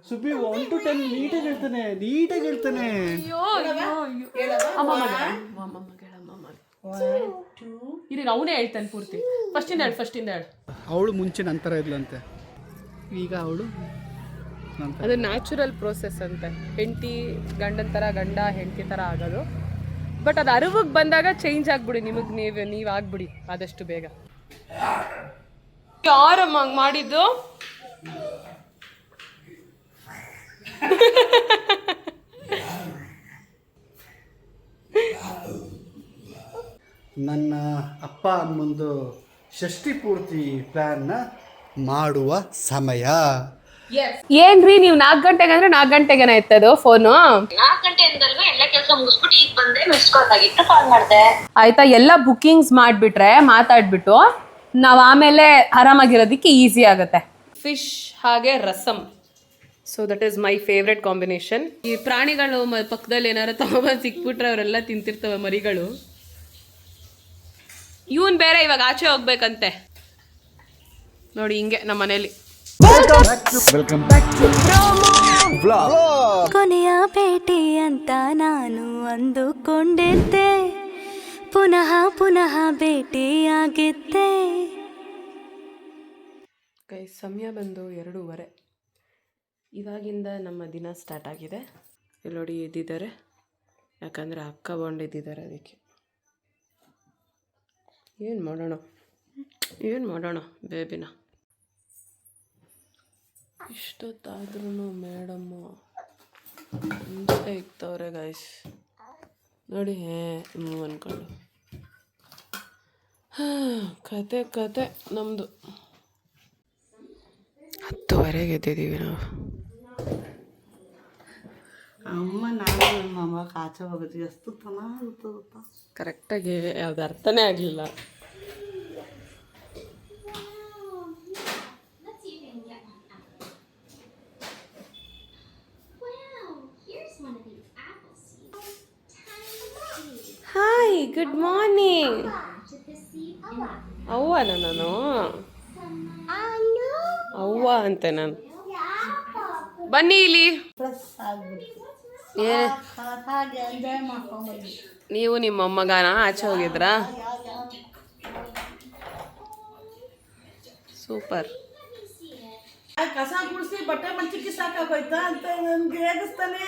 Subbi 1 to 10 ನೀಟಾಗಿ ಹೇಳ್ತಾನೆ ಅವನೇ ಹೇಳ್ತಾನೆ ಪೂರ್ತಿ. ಫಸ್ಟಿಂದ ಹೇಳು. ಅವಳು ಮುಂಚೆ ನಂತರ ಇದ್ಲಂತೆ, ಈಗ ಅವಳು ಅದು ನ್ಯಾಚುರಲ್ ಪ್ರೋಸೆಸ್ ಅಂತೆ. ಹೆಂಡತಿ ಗಂಡನ ಥರ, ಗಂಡ ಹೆಂಡತಿ ಥರ ಆಗೋದು. ಬಟ್ ಅದು ಅರಿವಿಗೆ ಬಂದಾಗ ಚೇಂಜ್ ಆಗ್ಬಿಡಿ, ನೀವು ಆಗ್ಬಿಡಿ ಆದಷ್ಟು ಬೇಗ. ಯಾರಮ್ಮ ಹಂಗೆ ಮಾಡಿದ್ದು? ನನ್ನ ಅಪ್ಪ ಅಮ್ಮಂದು ಷಷ್ಠಿ ಪೂರ್ತಿ ಪ್ಲ್ಯಾನ್ನ ಮಾಡುವ ಸಮಯ. ಏನ್ರಿ ನೀವು 4 ಗಂಟೆಗೆ ಅಂದ್ರೆ 4 ಗಂಟೆಗೆನ ಎತ್ತದು ಫೋನು? 4 ಗಂಟೆಯಿಂದಲ್ವಾ ಎಲ್ಲ ಕೆಲಸ ಮುಗಿಸ್ಬಿಟ್ಟು ಈಗ ಬಂದೆ, ಮಿಸ್ ಕಾಲ್ ಆಗಿತ್ತು, ಕಾಲ್ ಮಾಡಿದೆ. ಆಯ್ತಾ, ಎಲ್ಲ ಬುಕ್ಕಿಂಗ್ಸ್ ಮಾಡಿಬಿಟ್ರೆ ಮಾತಾಡ್ಬಿಟ್ಟು ನಾವು ಆಮೇಲೆ ಆರಾಮಾಗಿರೋದಕ್ಕೆ ಈಸಿ ಆಗುತ್ತೆ. ಫಿಶ್ ಹಾಗೆ rasam, so that is my favourite combination. ಈ ಪ್ರಾಣಿಗಳು ಪಕ್ಕದಲ್ಲಿ ಏನಾರು ತಗೊಂಬಂದು ಸಿಕ್ಬಿಟ್ರೆ ಅವರೆಲ್ಲ ತಿಂತಿರ್ತವೆ ಮರಿಗಳು. ಇವನ್ ಬೇರೆ ಇವಾಗ ಆಚೆ ಹೋಗ್ಬೇಕಂತೆ ನೋಡಿ, ಹಿಂಗೆ ನಮ್ಮ ಮನೇಲಿ. ವೆಲ್ಕಮ್ ಬ್ಯಾಕ್ ಟು ಕೊನೆಯ ಭೇಟಿ ಅಂತ ನಾನು ಅಂದುಕೊಂಡಿದ್ದೆ, ಪುನಃ ಪುನಃ ಭೇಟಿಯಾಗಿದ್ದೆ. ಸಮಯ ಬಂದು 2:15. ಇವಾಗಿಂದ ನಮ್ಮ ದಿನ ಸ್ಟಾರ್ಟ್ ಆಗಿದೆ. ಇಲ್ಲಿ ನೋಡಿ ಎದ್ದಿದ್ದಾರೆ, ಯಾಕಂದರೆ ಅಕ್ಕ ಬಾಂಡ್ ಎದ್ದಿದ್ದಾರೆ. ಅದಕ್ಕೆ ಏನು ಮಾಡೋಣ ಬೇಬಿನ. ಇಷ್ಟೊತ್ತಾದ್ರೂ ಮೇಡಮ್ಮು ಮುಂಚೆ ಇಕ್ತವ್ರೆ ಗೈಸ್ ನೋಡಿ. ಅಂದ್ಕೊಂಡು ಕತೆ ನಮ್ಮದು. 10:30 ಎದ್ದಿದ್ದೀವಿ ನಾವು. ಅಮ್ಮ ನಾನು ನಮ್ಮ ಅಮ್ಮ ಆಚೆ ಹೋಗೋದು ಎಷ್ಟು ಚೆನ್ನಾಗಿರ್ತದಪ್ಪ. ಕರೆಕ್ಟಾಗಿ ಯಾವ್ದು ಅರ್ಥನೇ ಆಗಲಿಲ್ಲ. Hi, good morning. ಅವ್ವನ ನಾನು ಅವ್ವ ಅಂತೆ ನಾನು. ಬನ್ನಿ ಇಲ್ಲಿ. ನೀವು ನಿಮ್ಮ ಮೊಮ್ಮಗನ ಆಚೆ ಹೋಗಿದ್ರಾ? ಸೂಪರ್. ಕಸ ಗುಡಿಸಿ ಬಟ್ಟೆ ಮಡ್ಚಿಕ್ಕೆ ಸಾಕಾಗೋಯ್ತಾ ಅಂತ ನನ್ಗೆ ರೇಗಿಸ್ತಾನೆ.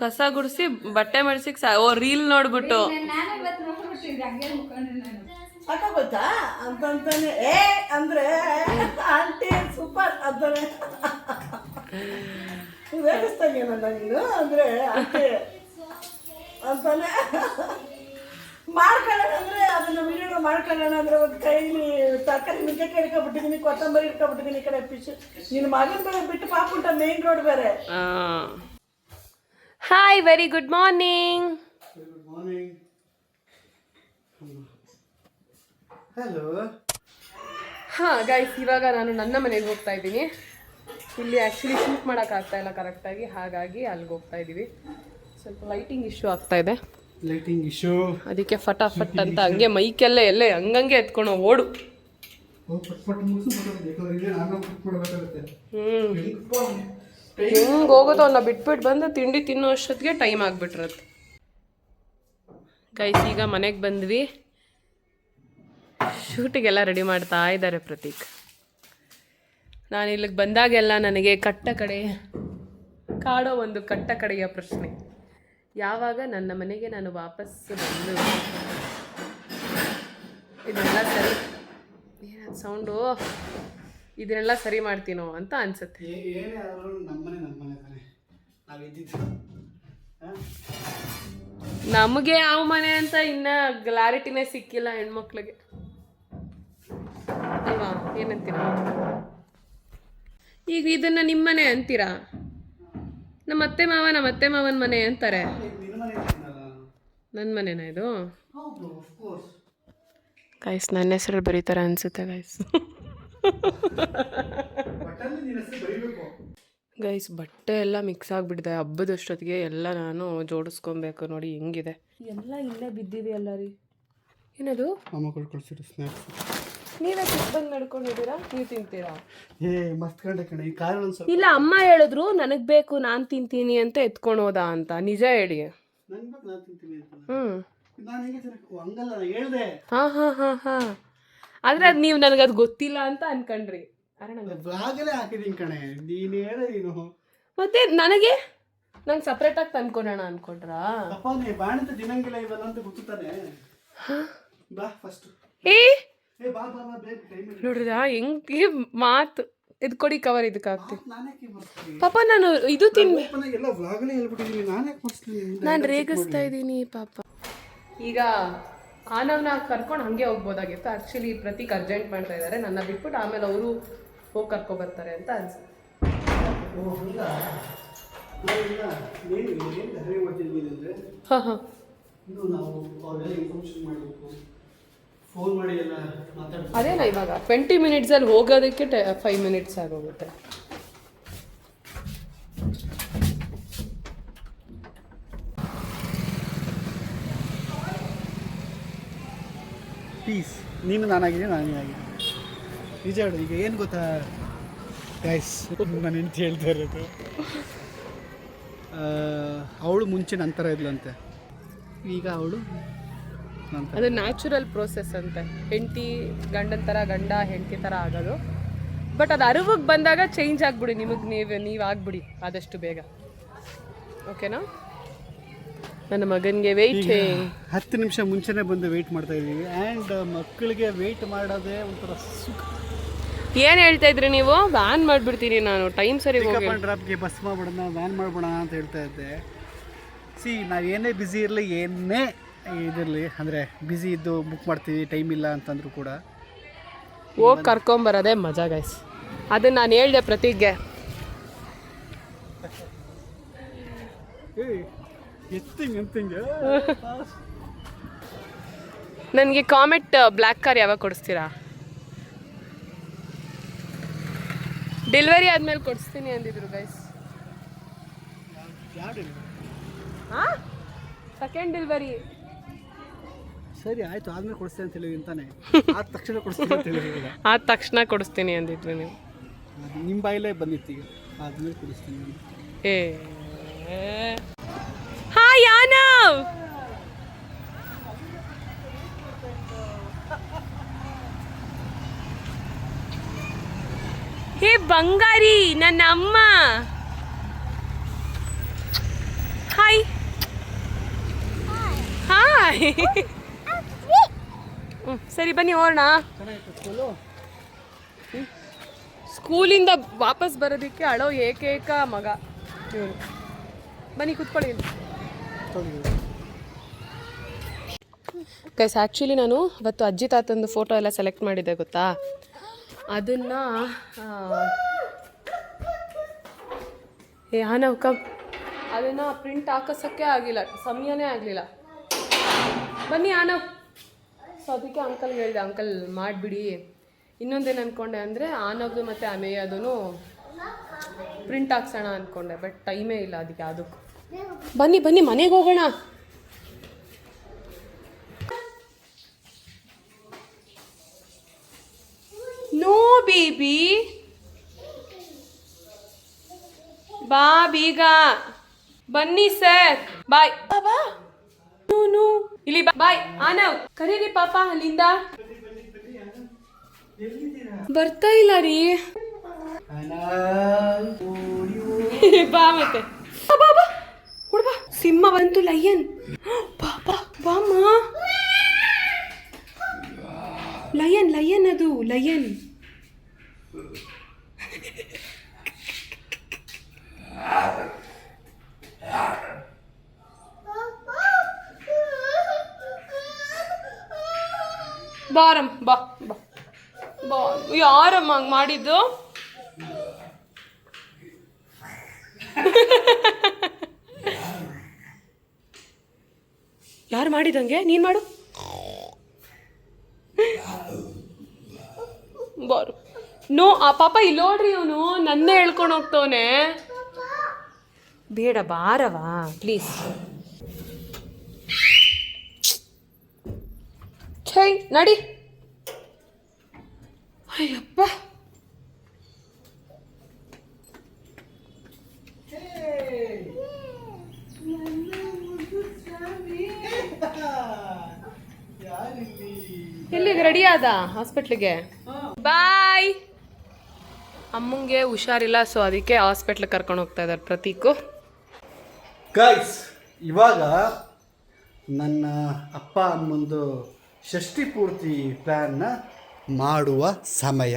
ಕಸ ಗುಡಿಸಿ ಬಟ್ಟೆ ಮಡ್ಸಿಕ್ ರೀಲ್ ನೋಡ್ಬಿಟ್ಟು ಸಾಕಾಗೋಯ್ತಾ ಅಂತಾನೆ ಅಂದ್ರೆ ಆಂಟಿ ಸೂಪರ್ ಅಂತಾನೆ ರೇಗಿಸ್ತಾನೆ ನೀನು ಅಂದ್ರೆ ಆಂಟಿ ಅಂತಾನೆ. ಮಾಡ್ಕೊಳ್ಳೋಣ ಅಂದ್ರೆ ಅದನ್ನ ವಿಡಿಯೋ ಮಾಡ್ಕೊಳ್ಳೋಣ ಅಂದ್ರೆ ಒಂದು ಕೈಲಿ ತರಕಾರಿ ನುಗ್ಗೆಕಾಯಿ ಇಟ್ಕೊಬಿಟ್ಟಿದ್ದೀನಿ, ಕೊತ್ತಂಬರಿ ಇಟ್ಕೊಬಿಟ್ಟಿದ್ದೀನಿ, ಈ ಕಡೆ ಫಿಶ್. ನಿನ್ನ ಮಗನ ಬೇರೆ ಬಿಟ್ಟು ಪಾಪುಂಟ ಮೇನ್ ರೋಡ್ ಬೇರೆ. Hi, very good morning. Good morning. Hello. ಹಾಂ ಗೈಸ್, ಇವಾಗ ನಾನು ನನ್ನ ಮನೆಗೆ ಹೋಗ್ತಾ ಇದ್ದೀನಿ. ಇಲ್ಲಿ ಆ್ಯಕ್ಚುಲಿ ಶೂಟ್ ಮಾಡೋಕ್ಕಾಗ್ತಾ ಇಲ್ಲ ಕರೆಕ್ಟಾಗಿ, ಹಾಗಾಗಿ ಅಲ್ಲಿಗೆ ಹೋಗ್ತಾ ಇದ್ದೀವಿ. ಸ್ವಲ್ಪ ಲೈಟಿಂಗ್ ಇಶ್ಯೂ ಆಗ್ತಾ ಇದೆ, ಲೈಟಿಂಗ್ ಇಶ್ಯೂ. ಅದಕ್ಕೆ ಫಟಾಫಟ್ ಅಂತ ಹಂಗೆ ಮೈಕೆಲ್ಲ ಎಲ್ಲೇ ಹಂಗಂಗೆ ಎತ್ಕೊಂಡು ಓಡು. ಹೆಂಗೆ ಹೋಗೋದು ಅವನ್ನ ಬಿಟ್ಬಿಟ್ಟು ಬಂದು ತಿಂಡಿ ತಿನ್ನೋ ಅಷ್ಟೊತ್ತಿಗೆ ಟೈಮ್ ಆಗಿಬಿಟ್ರತ್ತೆ. ಗೈಸ್, ಈಗ ಮನೆಗೆ ಬಂದ್ವಿ. ಶೂಟಿಗೆಲ್ಲ ರೆಡಿ ಮಾಡ್ತಾ ಇದ್ದಾರೆ ಪ್ರತೀಕ್. ನಾನು ಇಲ್ಲಿಗೆ ಬಂದಾಗೆಲ್ಲ ನನಗೆ ಕಾಡೋ ಒಂದು ಕಡೆಯ ಪ್ರಶ್ನೆ, ಯಾವಾಗ ನನ್ನ ಮನೆಗೆ ನಾನು ವಾಪಸ್ ಬಂದು ಇದನ್ನೆಲ್ಲ ಸರಿ ಸೌಂಡು ಇದನ್ನೆಲ್ಲ ಸರಿ ಮಾಡ್ತೀನೋ ಅಂತ ಅನ್ಸುತ್ತೆ. ನಮಗೆ ಯಾವ ಮನೆ ಅಂತ ಇನ್ನೂ ಕ್ಲಾರಿಟಿನೇ ಸಿಕ್ಕಿಲ್ಲ ಹೆಣ್ಮಕ್ಳಿಗೆ ಅಲ್ವಾ? ಏನಂತೀರಾ? ಈಗ ಇದನ್ನ ನಿಮ್ಮನೆ ಅಂತೀರಾ, ನಮ್ಮ ಅತ್ತೆ ಮಾವನ ಮನೆ ಅಂತಾರೆ. ನನ್ನ ಮನೆನಾ ಇದು? ಗೈಸ್, ನನ್ನ ಹೆಸರು ಬರೀತಾರೆ ಅನ್ಸುತ್ತೆ ಗೈಸ್. ಗೈಸ್, ಬಟ್ಟೆ ಎಲ್ಲ ಮಿಕ್ಸ್ ಆಗಿಬಿಟ್ಟಿದೆ. ಹಬ್ಬದಷ್ಟೊತ್ತಿಗೆ ಎಲ್ಲ ನಾನು ಜೋಡಿಸ್ಕೊಬೇಕು. ನೋಡಿ ಹೆಂಗಿದೆ, ಎಲ್ಲ ಇಲ್ಲೇ ಬಿದ್ದಿದೆ ಅಲ್ಲ ರೀ. ಏನದು? ಅಮ್ಮ ಕಳ್ಸಿರೋ ಸ್ನ್ಯಾಕ್ಸ್. ನೀವೇ ಬಂದು ನಡ್ಕೊಂಡಿದ್ದೀರಾ? ನೀವು ತಿಂತೀರಾ? ಮಸ್ತ್ ಕಂಡೆ ಕಣೆ ಈ ಕಾರಣ ಒಂದು ಸ್ವಲ್ಪ. ಇಲ್ಲ, ಅಮ್ಮ ಹೇಳಿದ್ರು ನನಗೆ ಬೇಕು ನಾನು ತಿಂತೀನಿ ಅಂತ ಎತ್ಕೊಂಡು ಹೋದ ಅಂತ. ನಿಜ ಹೇಳಿ. ನನ್ಗೆ ಬೇಕು ನಾನು ತಿಂತೀನಿ ಅಂತ. ಹ್ಞೂ ನಾನು ಹೆಂಗೆ ಹಂಗಲ್ಲ ನಾನು ಹೇಳ್ದೆ. ಹಾಂ ಆದರೆ ಅದು ನೀವು ನನಗದು ಗೊತ್ತಿಲ್ಲ ಅಂತ ಅನ್ಕೊಂಡ್ರಿ. ಬ್ಲಾಗಲ್ಲೇ ಹಾಕಿದ್ದೀನಿ ಕಣೆ, ನೀನು ಹೇಳಿ ನೀನು. ಮತ್ತೆ ನನಗೆ ನಂಗೆ ಸಪ್ರೇಟಾಗಿ ತಂದ್ಕೊಡೋಣ ಅನ್ಕೊಂಡ್ರಾ? ಅಪ್ಪ ನೀ ಬಾಣಂತ ದಿನಂಗಿಲ್ಲ ಇವಲ್ಲ ಅಂತ ಗೊತ್ತಾನೆ. ಬಾ ಫಸ್ಟ್. ಬಾ ಬಾ ಬಾ ಬೇಗ ಟೈಮ್ ಇಲ್ಲ. ನೋಡ್ರಿದಾ ಹೆಂಗೆ ಮಾತು. ಇದು ಕೊಡಿ ಕವರ್, ಇದಕ್ಕೆ ಹಾಕ್ತೀನಿ. ನಾನೇ ಬರ್ತೀನಿ ಪಾಪ. ನಾನು ಇದು ಎಲ್ಲ ವ್ಲಾಗಲ್ಲೇ ಹೇಳ್ಬಿಟ್ಟಿದ್ದೀನಿ. ನಾನೇ ಬರ್ತೀನಿ. ನಾನು ರೇಗಿಸ್ತಾ ಇದ್ದೀನಿ ಪಾಪ. ಈಗ ಆನವ್ನ ಕರ್ಕೊಂಡು ಹಾಗೆ ಹೋಗ್ಬೋದಾಗಿತ್ತು. ಆ್ಯಕ್ಚುಲಿ ಪ್ರತೀಕ್ ಅರ್ಜೆಂಟ್ ಮಾಡ್ತಾ ಇದ್ದಾರೆ. ನನ್ನ ಬಿಟ್ಬಿಟ್ಟು ಆಮೇಲೆ ಅವರು ಹೋಗಿ ಕರ್ಕೊಬರ್ತಾರೆ ಅಂತ ಅನ್ಸುತ್ತೆ. ಹಾಂ ನಾವು ಅವೆಲ್ಲ ಇನ್ಫಾರ್ಮೇಷನ್ ಮಾಡಬೇಕು, ಫೋನ್ ಮಾಡಿ ಎಲ್ಲ ಮಾತಾಡ್ತೀವಿ. ಅದೇನಾ ಇವಾಗ 20 ಮಿನಿಟ್ಸಲ್ಲಿ ಹೋಗೋದಕ್ಕೆ 5 ಮಿನಿಟ್ಸ್ ಆಗೋಗುತ್ತೆ. ಪೀಸ್. ನೀನು ನಾನಾಗಿದ್ದೀನಿ, ನಾನು ಆಗಿದೆ. ನಿಜ ಹೇಳು. ಈಗ ಏನು ಗೊತ್ತಾ ಗೈಸ್, ನಾನು ಎಂತ ಹೇಳ್ತಾ ಇರೋದು, ಅವಳು ಮುಂಚೆ ನಂತರ ಇದ್ಲಂತೆ, ಈಗ ಅವಳು ನಂತರ. ಅದು ನ್ಯಾಚುರಲ್ ಪ್ರೋಸೆಸ್ ಅಂತೆ. ಹೆಂಡತಿ ಗಂಡನ ಥರ, ಗಂಡ ಹೆಂಡತಿ ಥರ ಆಗೋದು. ಬಟ್ ಅದು ಅರಿವಿಗೆ ಬಂದಾಗ ಚೇಂಜ್ ಆಗಿಬಿಡಿ. ನೀವು ಆಗ್ಬಿಡಿ ಆದಷ್ಟು ಬೇಗ. ಓಕೆನಾ? ನನ್ನ ಮಗನಿಗೆ ವೆಯ್ಟಿಂಗ್. 10 ನಿಮಿಷ ಮುಂಚೆನೇ ಬಂದು ವೆಯ್ಟ್ ಮಾಡ್ತಾ ಇದ್ದೀವಿ. ಆ್ಯಂಡ್ ಮಕ್ಕಳಿಗೆ ವೆಯ್ಟ್ ಮಾಡೋದೇ ಒಂಥರ ಸುಖ. ಏನು ಹೇಳ್ತಾ ಇದ್ರಿ ನೀವು? ವ್ಯಾನ್ ಮಾಡಿಬಿಡ್ತೀನಿ ನಾನು, ಟೈಮ್ ಸರಿ ಪಿಕಪ್ ಆ್ಯಂಡ್ ಡ್ರಾಪ್ಗೆ ಬಸ್ ಮಾಡ್ಬಿಡೋಣ, ವ್ಯಾನ್ ಮಾಡ್ಬಿಡೋಣ ಅಂತ ಹೇಳ್ತಾ ಇದ್ದೆ. ನಾವು ಏನೇ ಬ್ಯುಸಿ ಇರಲಿ, ಏನೇ ಇದಿರಲಿ, ಅಂದರೆ ಬ್ಯುಸಿ ಇದ್ದು ಬುಕ್ ಮಾಡ್ತೀವಿ, ಟೈಮ್ ಇಲ್ಲ ಅಂತಂದ್ರೂ ಕೂಡ ಹೋಗಿ ಕರ್ಕೊಂಬರೋದೇ ಮಜಾ ಗೈಸ್. ಅದನ್ನು ನಾನು ಹೇಳಿದೆ ಪ್ರತಿಗೆ. ನನಗೆ ಕಾಮೆಟ್ ಬ್ಲ್ಯಾಕ್ ಕಾರ್ ಯಾವಾಗ ಕೊಡಿಸ್ತೀರಾ? ಡೆಲಿವರಿ ಆದಮೇಲೆ ಕೊಡಿಸ್ತೀನಿ ಅಂದಿದ್ರು ಗೈಸ್. ಹಾಂ, ಸೆಕೆಂಡ್ ಡೆಲಿವರಿ. ಸರಿ ಆಯಿತು, ಆದಮೇಲೆ ಕೊಡಿಸ್ತೀನಿ ಅಂತ ಹೇಳಿವಿ ಅಂತಾನೆ. ಆದ ತಕ್ಷಣ ಕೊಡಿಸ್ತೀನಿ ಅಂತ ಹೇಳಿಲ್ಲ. ಆದ ತಕ್ಷಣ ಕೊಡಿಸ್ತೀನಿ ಅಂದಿದ್ರು ನೀವು. ನಿಮ್ಮ ಬಾಯಲ್ಲೇ ಬಂದಿತ್ತು. ಈಗ ಆದಮೇಲೆ ಕೊಡಿಸ್ತೀನಿ. ಹಾಯ್ ಯಾನವ್. ಹೇ ಬಂಗಾರಿ, ನನ್ನ ಅಮ್ಮ. Hi hi. ಸರಿ ಬನ್ನಿ ಹೋಗೋಣ. ಸ್ಕೂಲಿಂದ ವಾಪಸ್ ಬರೋದಕ್ಕೆ ಅಳೋ ಏಕೈಕ ಮಗ ಇವರು. ಬನ್ನಿ ಕೂತ್ಕೊಳ್ಳಿ. ಗೈಸ್, ಆ್ಯಕ್ಚುಲಿ ನಾನು ಇವತ್ತು ಅಜ್ಜಿ ತಾತಂದು ಫೋಟೋ ಎಲ್ಲ ಸೆಲೆಕ್ಟ್ ಮಾಡಿದ್ದೆ ಗೊತ್ತಾ. ಅದನ್ನು ಅದನ್ನು ಪ್ರಿಂಟ್ ಹಾಕಿಸೋಕ್ಕೆ ಆಗಿಲ್ಲ, ಸಮಯನೇ ಆಗಲಿಲ್ಲ. ಬನ್ನಿ ಆನವ್. ಸೊ ಅದಕ್ಕೆ ಅಂಕಲ್ಗೆ ಹೇಳಿದೆ, ಅಂಕಲ್ ಮಾಡಿಬಿಡಿ. ಇನ್ನೊಂದೇನು ಅಂದ್ಕೊಂಡೆ ಅಂದರೆ ಆನವ್ದು ಮತ್ತು ಅಮೇಯದೂ ಪ್ರಿಂಟ್ ಹಾಕ್ಸೋಣ ಅಂದ್ಕೊಂಡೆ. ಬಟ್ ಟೈಮೇ ಇಲ್ಲ ಅದಕ್ಕೆ ಯಾವುದಕ್ಕೂ. ಬನ್ನಿ ಬನ್ನಿ ಮನೆಗೆ ಹೋಗೋಣ. ನೋ ಬೇಬಿ, ಬಾ ಬೀಗ. ಬನ್ನಿ ಸರ್, ಬಾಯ್. ಬಾ ನೋ ಇಲ್ಲಿ ಬಾಯ್. ಆನವ್ ಕರೀರಿ ಪಾಪ ಅಲ್ಲಿಂದ. ಬರ್ತಾ ಇಲ್ಲ ರೀ. ಬಾ ಮತ್ತೆ ಬಾ ಹುಡ್ಬಾ. ಸಿಂಹ ಬಂತು, ಲಯನ್. ಬಾಬಾ ಬಾಮ್ಮ. ಲಯನ್ ಲಯನ್, ಅದು ಲಯನ್. ಬಾರಮ್ಮ ಬಾ ಬಾ ಬಾ. ಯಾರಮ್ಮ ಹಂಗೆ ಮಾಡಿದ್ದು? ಯಾರು ಮಾಡಿದಂಗೆ? ನೀನು ಮಾಡು. ಬಾರು. ನೋ ಆ ಪಾಪ ಇಲ್ಲಿ ನೋಡ್ರಿ, ಇವನು ನನ್ನೇ ಹೇಳ್ಕೊಂಡು ಹೋಗ್ತವನೆ. ಬೇಡ ಬಾರವಾ ಪ್ಲೀಸ್. ಛೈ ನಡಿ. ಅಯ್ಯಪ್ಪ. ಎಲ್ಲಿಗೆ ರೆಡಿ ಆದ ಹಾಸ್ಪಿಟ್ಲಿಗೆ? ಬಾಯ್. ಅಮ್ಮಂಗೆ ಹುಷಾರಿಲ್ಲ, ಸೊ ಅದಕ್ಕೆ ಹಾಸ್ಪಿಟ್ಲಿಗೆ ಕರ್ಕೊಂಡು ಹೋಗ್ತಾ ಇದ್ದಾರೆ ಪ್ರತೀಕು. ಗೈಸ್, ಇವಾಗ ನನ್ನ ಅಪ್ಪ ಅಮ್ಮಂದು ಷಷ್ಠಿ ಪೂರ್ತಿ ಪ್ಲ್ಯಾನ್ನ ಮಾಡುವ ಸಮಯ.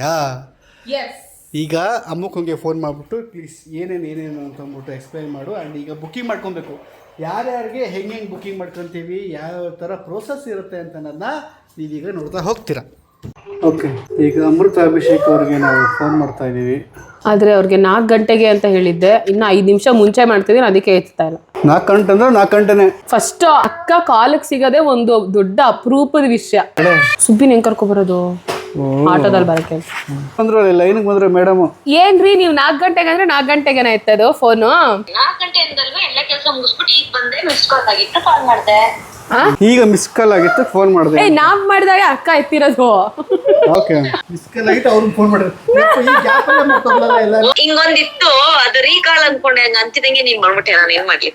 ಈಗ ಅಮ್ಮಕ್ಕಂಗೆ ಫೋನ್ ಮಾಡಿಬಿಟ್ಟು ಪ್ಲೀಸ್ ಏನೇನು ಅಂತ ಅಂದ್ಬಿಟ್ಟು ಎಕ್ಸ್ಪ್ಲೈನ್ ಮಾಡು. ಆ್ಯಂಡ್ ಈಗ ಬುಕ್ಕಿಂಗ್ ಮಾಡ್ಕೊಬೇಕು. ಯಾರ್ಯಾರಿಗೆ ಹೆಂಗೆ ಬುಕ್ಕಿಂಗ್ ಮಾಡ್ಕೊತೀವಿ, ಯಾವ ಥರ ಪ್ರೋಸೆಸ್ ಇರುತ್ತೆ ಅಂತ ಅನ್ನೋದನ್ನ ನೀವೀಗ ನೋಡ್ತಾ ಹೋಗ್ತೀರಾ. ಓಕೆ, ಈಗ ಅಮೃತ ಅಭಿಷೇಕ್ ಅವ್ರಿಗೆ ನಾವು ಫೋನ್ ಮಾಡ್ತಾ ಇದ್ದೀವಿ. ಆದರೆ ಅವ್ರಿಗೆ 4 ಗಂಟೆಗೆ ಅಂತ ಹೇಳಿದ್ದೆ, ಇನ್ನು 5 ನಿಮಿಷ ಮುಂಚೆ ಮಾಡ್ತಿದ್ದೀನಿ, ಅದಕ್ಕೆ ಎತ್ತಾ ಇಲ್ಲ. 4 ಗಂಟೆ ಅಂದ್ರೆ 4 ಗಂಟೆನೇ. ಫಸ್ಟ್ ಅಕ್ಕ ಕಾಲಕ್ಕೆ ಸಿಗೋದೇ ಒಂದು ದೊಡ್ಡ ಅಪರೂಪದ ವಿಷಯ. ಸುಬ್ಬಿನ ಹೆಂಗ್ ಕರ್ಕೊಬರೋದು ಆಟೋದಲ್ಲಿ ಬರಕ್ಕೆ ಅಂದ್ರೆ ಲೈನಿಗೆ ಬಂದ್ರೆ ಮೇಡಮ್ ಏನ್ರಿ ನೀವು 4 ಗಂಟೆಗೆ ಅಂದ್ರೆ 4 ಗಂಟೆಗೆನ ಎತ್ತದು ಫೋನು? 4 ಗಂಟೆಯಿಂದಲ್ವೇ ಎಲ್ಲ ಕೆಲಸ ಮುಗಿಸ್ಬಿಟ್ಟು ಈಗ ಬಂದೆ, ಮಿಸ್ ಕಾಲ್ ಆಗಿತ್ತು, ಕಾಲ್ ಮಾಡ್ದೆ. ಈಗ ಮಿಸ್ ಕಾಲ್ ಆಗಿತ್ತು, ಫೋನ್ ಮಾಡಿದೆ. ನಾವ್ ಮಾಡಿದಾಗ ಅಕ್ಕ ಎತ್ತಿರೋದು. ಓಕೆ, ಮಿಸ್ ಕಾಲ್ ಆಗಿತ್ತು, ಅವ್ರಿಗೆ ಫೋನ್ ಮಾಡಿದ್ರು. ಹಿಂಗೊಂದಿತ್ತು, ಅದು ರೀಕಾಲ್ ಅನ್ಕೊಂಡೆ, ಹಂಗ ಅಂತಿದಂಗೆ ನೀನ್ ಮಾಡ್ಬಿಟ್ಟೆ, ನಾನು ಏನ್ ಮಾಡ್ಲಿ.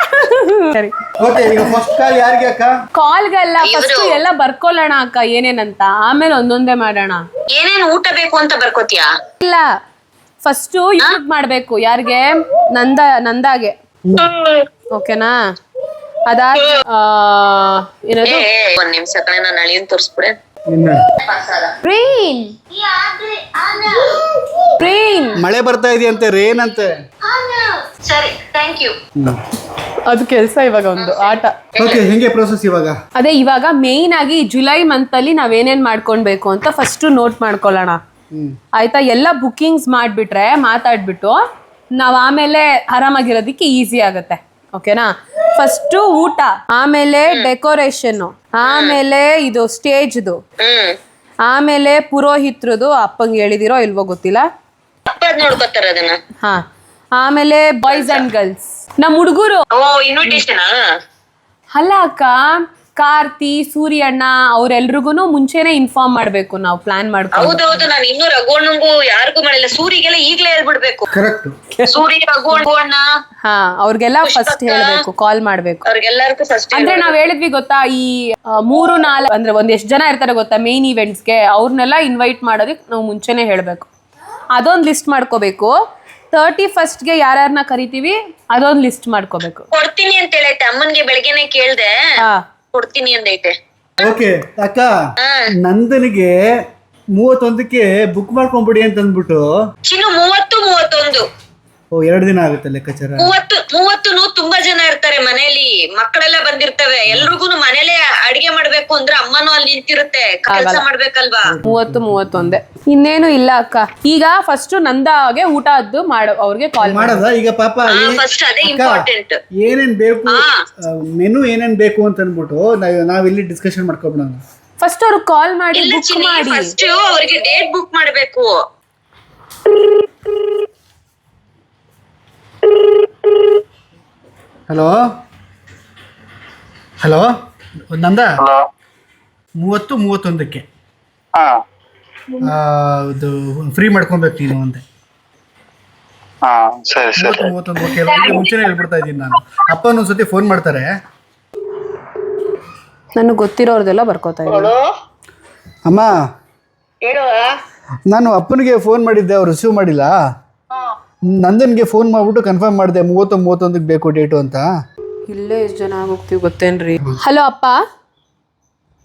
ಸರಿ, ಓಕೆ, ಈಗ ಫಸ್ಟ್ ಕಾಲ್ ಯಾರಿಗೆ ಅಕ್ಕ? ಕಾಲ್ಗೆಲ್ಲ ಫಸ್ಟ್ ಎಲ್ಲ ಬರ್ಕೊಳ್ಳೋಣ ಅಕ್ಕ ಏನೇನಂತ, ಆಮೇಲೆ ಒಂದೊಂದೇ ಮಾಡೋಣ. ಏನೇನ್ ಊಟ ಬೇಕು ಅಂತ ಬರ್ಕೋತಿಯಾ? ಇಲ್ಲ, ಫಸ್ಟ್ ಯೂಸ್ ಮಾಡ್ಬೇಕು. ಯಾರಿಗೆ? ನಂದಾಗೆ. ಓಕೆನಾ? ಅದಾದ ಏನದು, ಒಂದ್ ನಿಮಿಷ ಕಣೆ, ನಾನು ಅಳಿಯನ್ ತೋರಿಸ್ಬಿಡೆ. ಮಳೆ ಬರ್ತಾ ಇದೆಯಂತೆ, ರೇನ್ ಅಂತೆ. ಸರಿ, ಥ್ಯಾಂಕ್ ಯು. ಅದು ಕೆಲಸ ಇವಾಗ ಒಂದು ಆಟ. ಓಕೆ, ಹೆಂಗೆ ಪ್ರೋಸೆಸ್ ಇವಾಗ? ಅದೇ ಇವಾಗ ಮೇಯ್ನ್ ಆಗಿ ಜುಲೈ ಮಂತ್ ಅಲ್ಲಿ ನಾವೇನೇನ್ ಮಾಡ್ಕೊಳ್ಬೇಕು ಅಂತ ಫಸ್ಟ್ ನೋಟ್ ಮಾಡ್ಕೊಳ್ಳೋಣ. ಆಯ್ತಾ? ಎಲ್ಲ ಬುಕ್ಕಿಂಗ್ಸ್ ಮಾಡ್ಬಿಟ್ರೆ, ಮಾತಾಡ್ಬಿಟ್ಟು ನಾವ್ ಆಮೇಲೆ ಆರಾಮಾಗಿರೋದಕ್ಕೆ ಈಸಿ ಆಗತ್ತೆ. ಓಕೆನಾ? ಫಸ್ಟ್ ಊಟ, ಆಮೇಲೆ ಡೆಕೋರೇಷನ್, ಆಮೇಲೆ ಇದು ಸ್ಟೇಜ್ದು, ಆಮೇಲೆ ಪುರೋಹಿತ್ರದು ಅಪ್ಪಂಗೆ ಹೇಳಿದಿರೋ ಇಲ್ವೋ ಗೊತ್ತಿಲ್ಲ, ನೋಡ್ಕೊತಾರ ಅದನ್ನ. ಹಾ, ಆಮೇಲೆ ಬಾಯ್ಸ್ ಅಂಡ್ ಗರ್ಲ್ಸ್, ನಮ್ ಹುಡುಗರು. ಇನ್ವಿಟೇಷನ್ ಅಲ್ಲ ಅಕ್ಕ, ಕಾರ್ತಿ, ಸೂರ್ಯಣ್ಣ ಅವ್ರೆಲ್ರಿಗೂ ಮುಂಚೆನೆ ಇನ್ಫಾರ್ಮ್ ಮಾಡ್ಬೇಕು ನಾವು ಪ್ಲಾನ್ ಮಾಡ್ಕೊಂಡು. ಹೌದೌದು, ನಾನು ಇನ್ನೂ ರಘುವಣ್ಣಂಗೂ ಯಾರಿಗೂ ಮಾಡಿಲ್ಲ. ಸೂರಿಗೆಲ್ಲ ಈಗ್ಲೇ ಹೇಳ್ಬಿಡ್ಬೇಕು. ಕರೆಕ್ಟ್. ಸೂರಿ, ರಘುವಣ್ಣ, ಹಾ, ಅವ್ರಿಗೆಲ್ಲ ಫಸ್ಟ್ ಹೇಳ್ಬೇಕು, ಕಾಲ್ ಮಾಡ್ಬೇಕು. ಅವ್ರಿಗೆಲ್ಲರಿಗೂ ಫಸ್ಟ್ ಅಂದ್ರೆ ನಾವ್ ಹೇಳಿದ್ವಿ ಗೊತ್ತಾ, ಈ 3-4 ಅಂದ್ರೆ ಒಂದ್ ಎಷ್ಟ್ ಜನ ಇರ್ತಾರೆ ಗೊತ್ತಾ ಮೇನ್ ಇವೆಂಟ್ಸ್ಗೆ, ಅವ್ರನ್ನೆಲ್ಲ ಇನ್ವೈಟ್ ಮಾಡೋದಕ್ಕೆ ನಾವು ಮುಂಚೆನೆ ಹೇಳ್ಬೇಕು. ಅದೊಂದ್ ಲಿಸ್ಟ್ ಮಾಡ್ಕೋಬೇಕು. 31st ಯಾರ್ಯಾರನ್ನ ಕರಿತೀವಿ ಅದೊಂದ್ ಲಿಸ್ಟ್ ಮಾಡ್ಕೋಬೇಕು. ಕೊಡ್ತೀನಿ ಅಂತ ಹೇಳೈತೆ ಅಮ್ಮನ್ಗೆ, ಬೆಳಗ್ಗೆನೆ ಕೇಳ್ದೆ, ಕೊಡ್ತೀನಿ ಅಂದೈತೆ. ಓಕೆ ಅಕ್ಕ, ನಂದನಿಗೆ 31ಕ್ಕೆ ಬುಕ್ ಮಾಡ್ಕೊಂಡ್ಬಿಡಿ ಅಂತ ಅಂದ್ಬಿಟ್ಟು. ಚಿನ್ನು 30-31. ಓ, 2 ದಿನ ಆಗುತ್ತೆ ಲೆಕ್ಕಾಚಾರ. 30 ತುಂಬಾ ಜನ ಇರ್ತಾರೆ ಮನೇಲಿ, ಮಕ್ಕಳೆಲ್ಲ ಬಂದಿರ್ತವೆ. ಎಲ್ರಿಗೂ ಮನೇಲೆ ಅಡಿಗೆ ಮಾಡ್ಬೇಕು ಅಂದ್ರೆ ಅಮ್ಮನೂ ಅಲ್ಲಿ ನಿಂತಿರುತ್ತೆ, ಕೆಲಸ ಮಾಡ್ಬೇಕಲ್ವಾ. 30-31 ಇನ್ನೇನು ಇಲ್ಲ ಅಕ್ಕ. ಈಗ ಫಸ್ಟ್ ನಂದಾಗೆ ಊಟ ಅದ್ದು ಮಾಡೋ ಅವ್ರಿಗೆ ಕಾಲ್ ಮಾಡದ. ಈಗ ಪಾಪ ಫಸ್ಟ್ ಅದೇ ಇಂಪಾರ್ಟೆಂಟ್. ಏನೇನ್ ಬೇಕು, ಮೆನು ಏನೇನ್ ಬೇಕು ಅಂತ ಅಂದ್ಬಿಟ್ಟು ನಾವಿಲ್ಲಿ ಡಿಸ್ಕಷನ್ ಮಾಡ್ಕೊಬಿಡೋಣ. ಫಸ್ಟ್ ಅವ್ರಿಗೆ ಕಾಲ್ ಮಾಡಿ ಬುಕ್ ಮಾಡಿ. ಫಸ್ಟ್ ಅವ್ರಿಗೆ ಡೇಟ್ ಬುಕ್ ಮಾಡ್ಬೇಕು. ಹಲೋ ಹಲೋ, ನಂದ 30-31ಕ್ಕೆ ಇದು ಫ್ರೀ ಮಾಡ್ಕೊಬೇಕು ನೀನು ಅಂತೆ. 30-31 ಓಕೆ. ಮುಂಚೆನೇ ಹೇಳ್ಬಿಡ್ತಾ ಇದ್ದೀನಿ ನಾನು. ಅಪ್ಪನ ಒಂದ್ಸತಿ ಫೋನ್ ಮಾಡ್ತಾರೆ. ನನಗೆ ಗೊತ್ತಿರೋರ್ದೆಲ್ಲ ಬರ್ಕೋತಾ ಇದ್ದೀನಿ. ಅಮ್ಮ, ನಾನು ಅಪ್ಪನಿಗೆ ಫೋನ್ ಮಾಡಿದ್ದೆ, ಅವ್ರು ರಿಸೀವ್ ಮಾಡಿಲ್ಲ. ನಂದನ್ಗೆ ಫೋನ್ ಮಾಡ್ಬಿಟ್ಟು ಕನ್ಫರ್ಮ್ ಮಾಡಿದೆ 30-31ಕ್ಕೆ ಬೇಕು ಡೇಟು ಅಂತ. ಇಲ್ಲೇ ಎಷ್ಟು ಜನ ಹೋಗ್ತೀವಿ ಗೊತ್ತೇನ್ರಿ? ಹಲೋ ಅಪ್ಪ.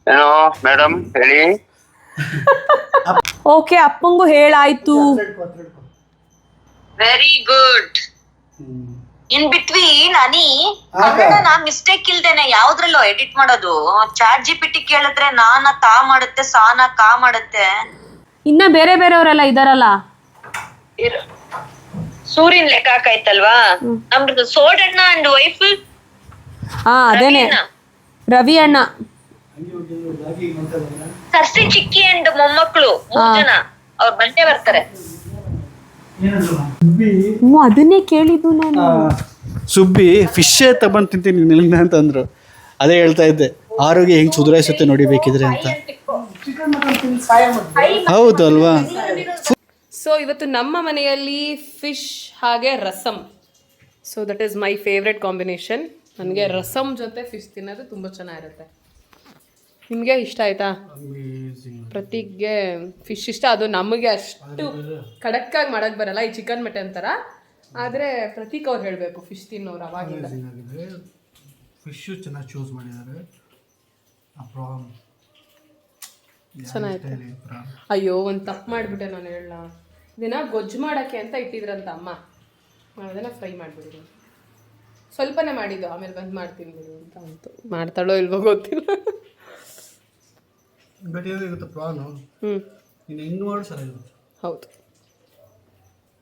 ಹಲೋ ಮೇಡಮ್, ಹೇಳಿ. ಓಕೆ, ಅಪ್ಪಂಗೂ ಹೇಳಾಯ್ತು. Very good. ಇನ್ ಬಿಟ್ವೀನ್ ನಾ ಮಿಸ್ಟೇಕ್ ಇಲ್ದೇನೆ ಯಾವ್ದ್ರಲ್ಲೋ ಎಡಿಟ್ ಮಾಡೋದು. ಚಾಟ್ ಜಿಪಿಟಿ ಕೇಳಿದ್ರೆ ನಾನ ತಾ ಮಾಡುತ್ತೆ, ಸಾನ ಕಾ ಮಾಡುತ್ತೆ. ಇನ್ನ ಬೇರೆ ಬೇರೆಯವರೆಲ್ಲ ಇದಾರಲ್ಲ. ಸೂರ್ಯನ್ ಲೆಕ್ಕ ಹಾಕಾಯ್ತಲ್ವಾ ನಮ್ದು ಸೋಡಣ್ಣ ಅಂಡ್ ವೈಫ್. ಹಾ, ಅದೇನೆ ರವಿ ಅಣ್ಣ, ಸರ್ಸಿ ಚಿಕ್ಕಿ ಅಂಡ್ ಮೊಮ್ಮಕ್ಕಳು 3 ಜನ. ಅವ್ರ ಬಂಡೆ ಬರ್ತಾರೆ. ಅದನ್ನೇ ಕೇಳಿದ್ದು ನಾನು. ಸುಬ್ಬಿ ಫಿಶೇ ತಗೊಂಡು ತಿಂತೀನಿ ನಿಲ್ಲಿಂದ ಅಂತ ಅಂದ್ರು. ಅದೇ ಹೇಳ್ತಾ ಇದ್ದೆ, ಆರೋಗ್ಯ ಹೆಂಗ್ ಸುಧಾರಿಸುತ್ತೆ ನೋಡಿ ಬೇಕಿದ್ರೆ ಅಂತ. ಚಿಕನ್ ಮಟನ್ ತಿಂದು ಸಾಯ ಮಾಡ್ತೀವಿ. ಹೌದು ಅಲ್ವಾ? ಸೊ ಇವತ್ತು ನಮ್ಮ ಮನೆಯಲ್ಲಿ ಫಿಶ್ ಹಾಗೆ rasam. So that is my favourite combination. ನನಗೆ ರಸಮ್ ಜೊತೆ ಫಿಶ್ ತಿನ್ನೋದು ತುಂಬ ಚೆನ್ನಾಗಿರುತ್ತೆ. ನಿಮಗೆ ಇಷ್ಟ ಆಯ್ತಾ? ಪ್ರತಿಗೆ ಫಿಶ್ ಇಷ್ಟ. ಅದು ನಮಗೆ ಅಷ್ಟು ಖಡಕ್ಕಾಗಿ ಮಾಡೋಕ್ಕೆ ಬರಲ್ಲ, ಈ ಚಿಕನ್ ಮಟನ್ ಥರ. ಆದರೆ ಪ್ರತೀಕ್ ಅವ್ರು ಹೇಳಬೇಕು, ಫಿಶ್ ತಿನ್ನೋರು ಅವಾಗಿಂದ. ಫಿಶು ಚೆನ್ನಾಗಿ ಚೂಸ್ ಮಾಡಿದ್ದಾರೆ. ಚೆನ್ನಾಯ್ತು. ಅಯ್ಯೋ, ಒಂದು ತಪ್ಪು ಮಾಡಿಬಿಟ್ಟೆ ನಾನು ಹೇಳ. ಇದನ್ನ ಗೊಜ್ಜು ಮಾಡೋಕ್ಕೆ ಅಂತ ಇಟ್ಟಿದ್ರಂತ ಅಮ್ಮ. ನಾವು ಅದನ್ನು ಫ್ರೈ ಮಾಡಿಬಿಡಿದ್ವಿ. ಸ್ವಲ್ಪನೇ ಮಾಡಿದ್ದು, ಆಮೇಲೆ ಬಂದು ಮಾಡ್ತೀನಿ ಬಿಡು ಅಂತ ಅಂತು. ಮಾಡ್ತಾಳೋ ಇಲ್ವೋ ಗೊತ್ತಿಲ್ಲ. ಗಟ್ಟಿಯಾಗಿರುತ್ತೆ ಪ್ರಾನು. ಇನ್ನು ಇನ್ನೂ ಚೆನ್ನಾಗಿರುತ್ತೆ. ಹೌದು,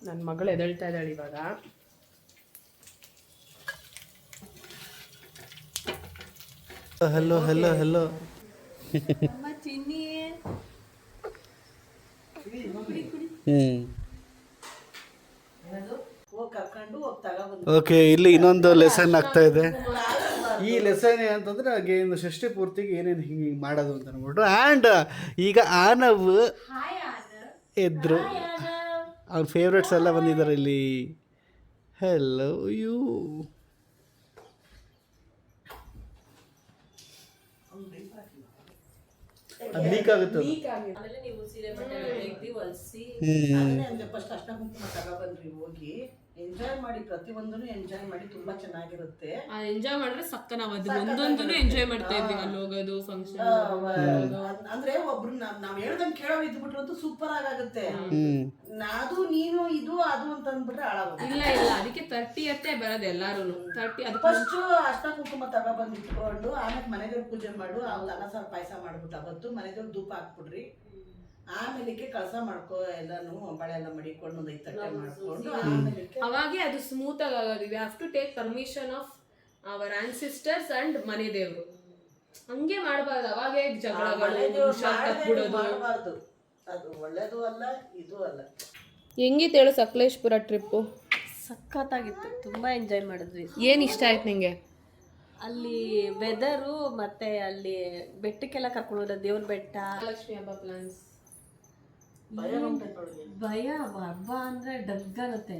ನನ್ನ ಮಗಳು ಎದಳ್ತಾ ಇದ್ದಾಳೆ ಇವಾಗ. Hello hello hello. ಓಕೆ, ಇಲ್ಲಿ ಇನ್ನೊಂದು ಲೆಸನ್ ಆಗ್ತಾ ಇದೆ. ಈ ಲೆಸನ್ ಏನಂತಂದ್ರೆ ಅಗೇನ್ ಷಷ್ಠಿ ಪೂರ್ತಿಗೆ ಏನೇನು ಹಿಂಗೆ ಮಾಡೋದು ಅಂತ ಅಂದ್ಬಿಟ್ಟು. ಆ್ಯಂಡ್ ಈಗ ಆನವ್ ಎದ್ರು, ಅವ್ರ ಫೇವ್ರೆಟ್ಸ್ ಎಲ್ಲ ಬಂದಿದ್ದಾರೆ ಇಲ್ಲಿ. Hello you. ಲೀಕ್ ಆಗುತ್ತೆ. ಫಸ್ಟ್ ಅಷ್ಟ ಕುಂಕುಮ ತಗೊಬಂದ್ರಿ, ಹೋಗಿ ಎಂಜಾಯ್ ಮಾಡಿ, ಪ್ರತಿಯೊಂದನ್ನು ಎಂಜಾಯ್ ಮಾಡಿ, ತುಂಬಾ ಚೆನ್ನಾಗಿರುತ್ತೆ. ಎಂಜಾಯ್ ಮಾಡಿದ್ರೆ ಸಕ್ಕ. ನಾವು ಅದು ಒಂದೊಂದನ್ನು ಎಂಜಾಯ್ ಮಾಡ್ತಾ ಇದ್ವಿ, ಅಲ್ಲಿ ಹೋಗೋದು ಫಂಕ್ಷನ್. ಅಂದ್ರೆ ಒಬ್ರು ನಾವ್ ಹೇಳ್ದಂಗೆ ಕೇಳೋ ಇದ್ಬಿಟ್ರಂತೂ ಸೂಪರ್ ಆಗುತ್ತೆ. ಅದು ನೀನು ಇದು ಅದು ಅಂತ ಅಂದ್ಬಿಟ್ರೆ ಹಾಳಾಗೋದು. ಇಲ್ಲ, ಅದಕ್ಕೆ 30th ಬರೋದು ಎಲ್ಲಾರು. 30 ಅದು ಫಸ್ಟ್ ಅಷ್ಟ ಕುಂಕುಮ ತಗೊಬಂದು ಇಟ್ಕೊಂಡು ಆಮೇಲೆ ಮನೆದೇವ್ರ ಪೂಜೆ ಮಾಡು. ಅವ್ರು ಅನ್ನ ಸಾರು ಪಾಯಸ ಮಾಡ್ಬಿಟ್ಟು ಅವತ್ತು ಮನೆದೇವ್ರ ಧೂಪ ಹಾಕ್ಬಿಡ್ರಿ. ಆಮೇಲೆ ಕಳಸ ಮಾಡ್ಕೊ, ಎಲ್ಲಾನು ಬಳೆ ಎಲ್ಲ ಮಡಿಕೊಂಡು ಒಂದು 5 ತಟ್ಟೆ ಮಾಡ್ಕೊಂಡು ಆಮೇಲೆ ಅವಾಗೆ ಅದು ಸ್ಮೂತ್ ಆಗಿ ಆಗೋದು. We have to take permission of our ancestors and ಮನೆ ದೇವರು. ಹಂಗೆ ಮಾಡಬಾರ್ದು. ಅವಾಗೆ ಜಗಳಗಳು ಮಾಡಬಾರ್ದು. ಅದು ಒಳ್ಳೇದು ಅಲ್ಲ, ಇದು ಅಲ್ಲ. ಹೆಂಗಿತ್ತು ಹೇಳು ಸಕಲೇಶ್ಪುರ ಟ್ರಿಪ್ಪು? ಸಖತ್ತಾಗಿತ್ತು, ತುಂಬ ಎಂಜಾಯ್ ಮಾಡಿದ್ವಿ. ಏನು ಇಷ್ಟ ಆಯ್ತು ನಿಂಗೆ? ಅಲ್ಲಿ ವೆದರು ಮತ್ತೆ ಅಲ್ಲಿ ಬೆಟ್ಟಕ್ಕೆಲ್ಲ ಕರ್ಕೊಂಡು ಹೋದ, ದೇವ್ರ ಬೆಟ್ಟ. ಲಕ್ಷ್ಮಿ ಹಬ್ಬ ಪ್ಲಾನ್ಸ್ ಭಯ ಹಬ್ಬ ಅಂದ್ರೆ ಡಗ್ಗರುತ್ತೆ.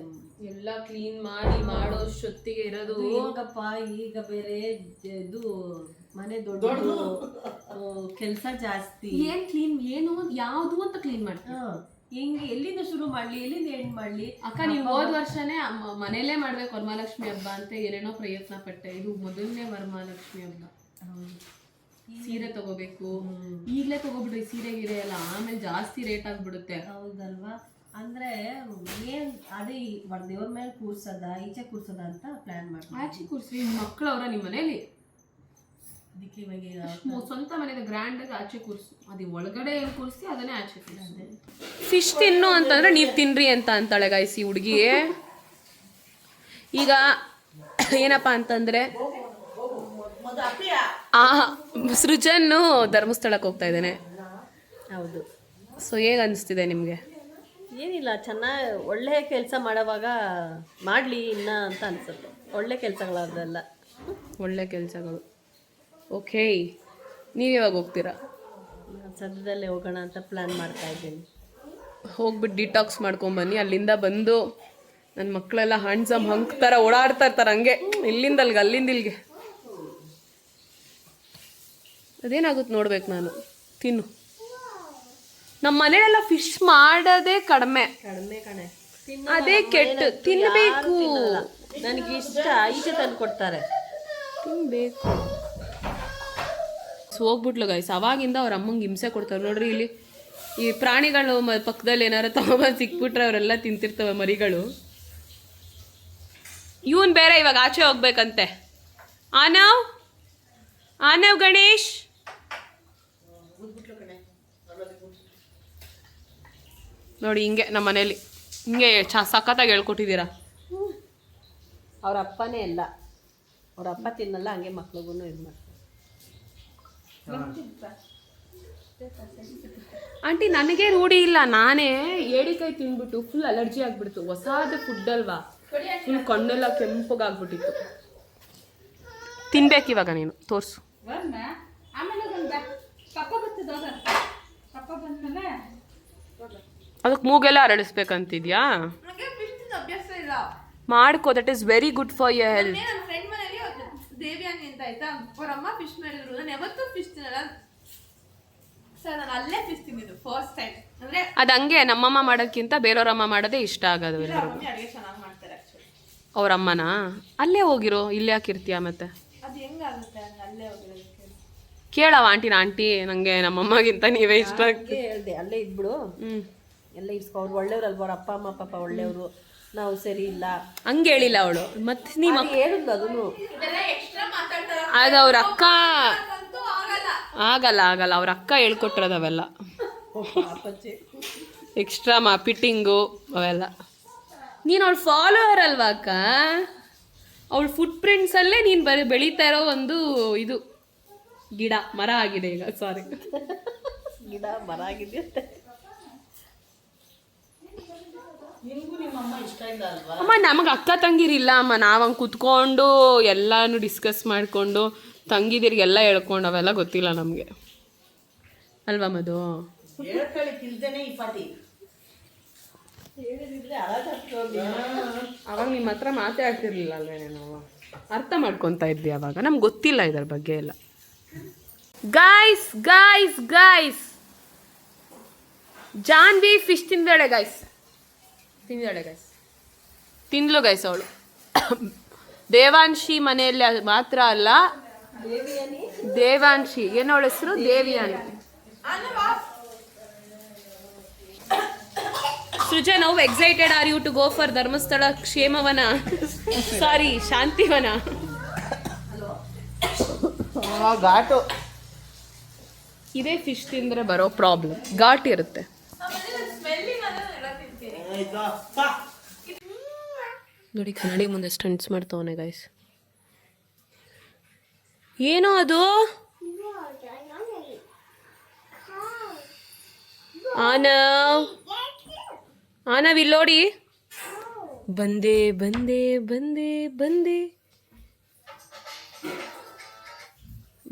ಎಲ್ಲ ಕ್ಲೀನ್ ಮಾಡಿ ಮಾಡೋಷ್ಟೊತ್ತಿಗೆ ಇರೋದು ಹೆಂಗಪ್ಪ. ಈಗ ಬೇರೆ ಇದು ಮನೆ ದೊಡ್ಡದು, ಕೆಲಸ ಜಾಸ್ತಿ. ಏನ್ ಕ್ಲೀನ್, ಏನು ಯಾವುದು ಅಂತ ಕ್ಲೀನ್ ಮಾಡ್ತೀವಿ. ಹೆಂಗೆ ಎಲ್ಲಿಂದ ಶುರು ಮಾಡ್ಲಿ, ಎಲ್ಲಿಂದ ಎಂಡ್ ಮಾಡ್ಲಿ? ಅಕ್ಕ, ನೀವು ಹೋದ ವರ್ಷನೇ ಮನೇಲೇ ಮಾಡ್ಬೇಕು ವರಮಹಾಲಕ್ಷ್ಮಿ ಹಬ್ಬ ಅಂತ ಏನೇನೋ ಪ್ರಯತ್ನ ಪಟ್ಟೆ. ಇದು ಮೊದಲನೇ ವರಮಹಾಲಕ್ಷ್ಮಿ ಹಬ್ಬ. ಸೀರೆ ತಗೋಬೇಕು, ಈಗಲೇ ತಗೋಬಿಡ್ರಿ ಸೀರೆ ಗಿರೆ ಎಲ್ಲ, ಆಮೇಲೆ ಜಾಸ್ತಿ ರೇಟ್ ಆಗ್ಬಿಡುತ್ತೆ. ಹೌದಲ್ವಾ? ಅಂದ್ರೆ ಏನ್ ಅದೇ ದೇವ್ರ ಮೇಲೆ ಕೂರ್ಸದ, ಈಚೆ ಕೂರ್ಸದ ಅಂತ ಪ್ಲಾನ್ ಮಾಡ್ತೀವಿ. ಆಚೆ ಕೂರ್ಸಿ ಮಕ್ಕಳು ಅವರ ನಿಮ್ಮ ಮನೇಲಿ. ಅದಕ್ಕೆ ಇವಾಗ ಸ್ವಂತ ಮನೆಗೆ ಗ್ರ್ಯಾಂಡ್ ಆಗಿ ಆಚೆ ಕೂರ್ಸು. ಅದು ಒಳಗಡೆ ಏನು ಕೂರಿಸಿ ಅದನ್ನೇ ಆಚೆ ಕೂರಿಸಿ. ಫಿಶ್ ತಿನ್ನು ಅಂತಂದ್ರೆ ನೀವು ತಿನ್ರಿ ಅಂತ ಅಂತಾಳೆ ಗಾಯ್ಸಿ ಹುಡುಗಿ. ಈಗ ಏನಪ್ಪ ಅಂತಂದ್ರೆ ಸೃಜನ್ನು ಧರ್ಮಸ್ಥಳಕ್ಕೆ ಹೋಗ್ತಾ ಇದ್ದೇನೆ. ಹೌದು. ಸೊ ಹೇಗೆ ಅನಿಸ್ತಿದೆ ನಿಮಗೆ? ಏನಿಲ್ಲ, ಚೆನ್ನಾಗಿ ಒಳ್ಳೆ ಕೆಲಸ ಮಾಡೋವಾಗ ಮಾಡಲಿ ಇನ್ನ ಅಂತ ಅನ್ಸುತ್ತೆ. ಒಳ್ಳೆ ಕೆಲಸಗಳಾದ್ರಲ್ಲ, ಒಳ್ಳೆ ಕೆಲಸಗಳು. ಓಕೆ, ನೀವು ಯಾವಾಗ ಹೋಗ್ತೀರಾ? ಸದ್ಯದಲ್ಲೇ ಹೋಗೋಣ ಅಂತ ಪ್ಲ್ಯಾನ್ ಮಾಡ್ತಾ ಇದ್ದೀನಿ. ಹೋಗ್ಬಿಟ್ಟು ಡಿಟಾಕ್ಸ್ ಮಾಡ್ಕೊಂಬನ್ನಿ. ಅಲ್ಲಿಂದ ಬಂದು ನನ್ನ ಮಕ್ಕಳೆಲ್ಲ ಹ್ಯಾಂಡ್ಸಮ್ ಹಂಕ್ ಥರ ಓಡಾಡ್ತಾ ಇರ್ತಾರೆ ಹಂಗೆ, ಇಲ್ಲಿಂದ ಅಲ್ಲಿಗೆ ಅಲ್ಲಿಂದ ಇಲ್ಲಿಗೆ. ಅದೇನಾಗುತ್ತೆ ನೋಡ್ಬೇಕು ನಾನು. ತಿನ್ನು. ನಮ್ಮ ಮನೆಯಲ್ಲ ಫಿಶ್ ಮಾಡೋದೇ ಕಡಿಮೆ ಕಣೆ. ಅದೇ ಕೆಟ್ಟು. ತಿನ್ನಬೇಕು. ನನಗೆ ಇಷ್ಟ. ಈಚೆ ತಂದು ಕೊಡ್ತಾರೆ, ತಿನ್ನಬೇಕು. ಹೋಗ್ಬಿಟ್ಲು ಗೈಸ್. ಅವಾಗಿಂದ ಅವ್ರ ಅಮ್ಮಂಗೆ ಹಿಂಸೆ ಕೊಡ್ತಾರೆ ನೋಡ್ರಿ. ಇಲ್ಲಿ ಈ ಪ್ರಾಣಿಗಳು ಪಕ್ಕದಲ್ಲಿ ಏನಾರು ತಗೊಂಬಂದು ಸಿಕ್ಬಿಟ್ರೆ ಅವರೆಲ್ಲ ತಿಂತಿರ್ತವೆ ಮರಿಗಳು. ಇವನ್ ಬೇರೆ ಇವಾಗ ಆಚೆ ಹೋಗ್ಬೇಕಂತೆ. ಆನವ್ ಗಣೇಶ್ ನೋಡಿ, ಹಿಂಗೆ ನಮ್ಮ ಮನೇಲಿ ಹಿಂಗೆ ಸಖತ್ತಾಗಿ ಹೇಳ್ಕೊಟ್ಟಿದ್ದೀರಾ. ಅವ್ರ ಅಪ್ಪನೇ ಎಲ್ಲ, ಅವ್ರ ಅಪ್ಪ ತಿನ್ನಲ್ಲ, ಹಂಗೆ ಮಕ್ಳಿಗೂ ಇದು ಮಾಡ್ತಾರೆ. ಆಂಟಿ, ನನಗೆ ರೂಢಿ ಇಲ್ಲ. ನಾನೇ ಏಡಿಕಾಯಿ ತಿಂದ್ಬಿಟ್ಟು ಫುಲ್ ಅಲರ್ಜಿ ಆಗ್ಬಿಡ್ತು. ಹೊಸಾದ ಫುಡ್ ಅಲ್ವಾ, ಫುಲ್ ಕಣ್ಣೆಲ್ಲ ಕೆಂಪಗಾಗ್ಬಿಟ್ಟಿತ್ತು. ತಿನ್ಬೇಕು ಇವಾಗ ನೀನು, ತೋರಿಸು. ಅದಕ್ಕೆ ಮೂಗೆಲ್ಲ ಅರಳಿಸ್ಬೇಕಂತಿದ್ಯಾ? ಮಾಡ್ಕೋ, that is very good for your health. ನನ್ನ ಫ್ರೆಂಡ್ ಮನೇಲಿ ದೇವ್ಯಾನಿ ಅಂತ ಆಯ್ತಾ, ಅವರಮ್ಮ ಫಿಶ್ ಮಾಡಿದ್ರು. ನಾನು ಯಾವತ್ತೂ ಫಿಶ್ ತಿನ್ನಲ್ಲ ಸರ್, ನಾನು ಅಲ್ಲೇ ಫಿಶ್ ತಿಂದಿದ್ದು ಫಸ್ಟ್ ಟೈಮ್. ಅಂದ್ರೆ ಅದು ಹಂಗೆ ನಮ್ಮಮ್ಮ ಮಾಡೋಕ್ಕಿಂತ ಬೇರೆಯವ್ರಮ್ಮ ಮಾಡೋದೇ ಇಷ್ಟ ಆಗೋದು ಎಲ್ಲರಿಗೂ. ಮಮ್ಮಿ ಅಡುಗೆ ಚೆನ್ನಾಗಿ ಮಾಡ್ತಾರೆ ಆ್ಯಕ್ಚುಲಿ. ಅವ್ರ ಅಮ್ಮನ ಅಲ್ಲೇ ಹೋಗಿರೋ, ಇಲ್ಲೇ ಹಾಕಿರ್ತೀಯ ಮತ್ತೆ? ಅದು ಹೆಂಗಾಗುತ್ತೆ ಹಂಗೆ ಅಲ್ಲೇ ಹೋಗಿರೋದಕ್ಕೆ? ಕೇಳವ ಆಂಟಿ ನಂಗೆ ನಮ್ಮಮ್ಮಗಿಂತ ನೀವೇ ಇಷ್ಟ. ಹೇಳ್ದೆ ಅಲ್ಲೇ ಇದ್ಬಿಡು, ಎಲ್ಲ ಇಸ್ಕೊ. ಅವ್ರು ಒಳ್ಳೆಯವ್ರಲ್ವ, ಅವ್ರ ಅಪ್ಪ ಅಮ್ಮ ಪಾಪ ಒಳ್ಳೆಯವರು, ನಾವು ಸರಿ ಇಲ್ಲ ಹಂಗೆ ಹೇಳಿಲ್ಲ ಅವಳು. ಮತ್ತೆ ನೀವು ಹೇಳಿದ್ಲು ಅದನ್ನು. ಇದೆಲ್ಲ ಎಕ್ಸ್ಟ್ರಾ ಮಾತಾಡ್ತಾರ ಅದು ಅವ್ರ ಅಕ್ಕ ಅಂತೂ ಆಗಲ್ಲ. ಆಗಲ್ಲ ಅವ್ರ ಅಕ್ಕ ಹೇಳ್ಕೊಟ್ಟಿರೋದವೆಲ್ಲ ಎಕ್ಸ್ಟ್ರಾ ಪಿಟ್ಟಿಂಗು ಅವೆಲ್ಲ. ನೀನು ಅವಳು ಫಾಲೋವರ್ ಅಲ್ವಾ ಅಕ್ಕ? ಅವಳ ಫುಟ್ ಪ್ರಿಂಟ್ಸಲ್ಲೇ ನೀನು ಬೆಳೀತಾ ಇರೋ ಒಂದು ಇದು ಮರ ಆಗಿದೆ ಈಗ. ಸಾರಿ, ಗಿಡ ಮರ ಆಗಿದೆ. ನಿಮಗೂ ನಿಮ್ಮಮ್ಮ ಇಷ್ಟ ಇಲ್ಲ ಅಲ್ವಾ? ಅಮ್ಮ ನಮಗೆ ಅಕ್ಕ ತಂಗಿರಿಲ್ಲ ಅಮ್ಮ. ನಾವು ಹಂಗೆ ಕುತ್ಕೊಂಡು ಎಲ್ಲಾನು ಡಿಸ್ಕಸ್ ಮಾಡಿಕೊಂಡು ತಂಗಿದಿರಿಗೆಲ್ಲ ಹೇಳ್ಕೊಂಡು ಅವೆಲ್ಲ ಗೊತ್ತಿಲ್ಲ ನಮಗೆ ಅಲ್ವಾ ಮಧು? ಹೇಳ್ಕೊಳ್ಳಿ ತಿಳ್ದೇನೆ ಈ ಪಾಟಿ. ಅವಾಗ ನಿಮ್ಮ ಹತ್ರ ಮಾತಾಡ್ತಿರ್ಲಿಲ್ಲ ಅಲ್ವೇ? ನಾವು ಅರ್ಥ ಮಾಡ್ಕೊತಾ ಇದ್ವಿ ಅವಾಗ. ನಮ್ಗೆ ಗೊತ್ತಿಲ್ಲ ಇದ್ರ ಬಗ್ಗೆ ಎಲ್ಲ. Guys guys guys Janhvi fish ತಿಂದಳೆ ಗೈಸ್. ತಿಂದ್ಲು ಗೈಸ್ ಅವಳು. ದೇವಾಂಶಿ ಮನೆಯಲ್ಲಿ ಮಾತ್ರ ಅಲ್ಲ, ದೇವಾಂಶಿ ಏನವಳ ಹೆಸರು? Devyani. Srujan, how excited are you to go for Dharmasthala Kshemavana, sorry Shantivana? ಘಾಟು ಇದೇ ಫಿಶ್ ತಿಂದ್ರೆ ಬರೋ ಪ್ರಾಬ್ಲಮ್, ಘಾಟ್ ಇರುತ್ತೆ. ನೋಡಿ ಕನ್ನಡಿ ಮುಂದೆ ಸ್ಟಂಟ್ಸ್ ಮಾಡ್ತವನೆ ಗೈಸ್. ಏನೋ ಅದು? ಆನವ್ ಇಲ್ಲೋಡಿ. ಬಂದೆ ಬಂದೆ ಬಂದೆ ಬಂದೆ,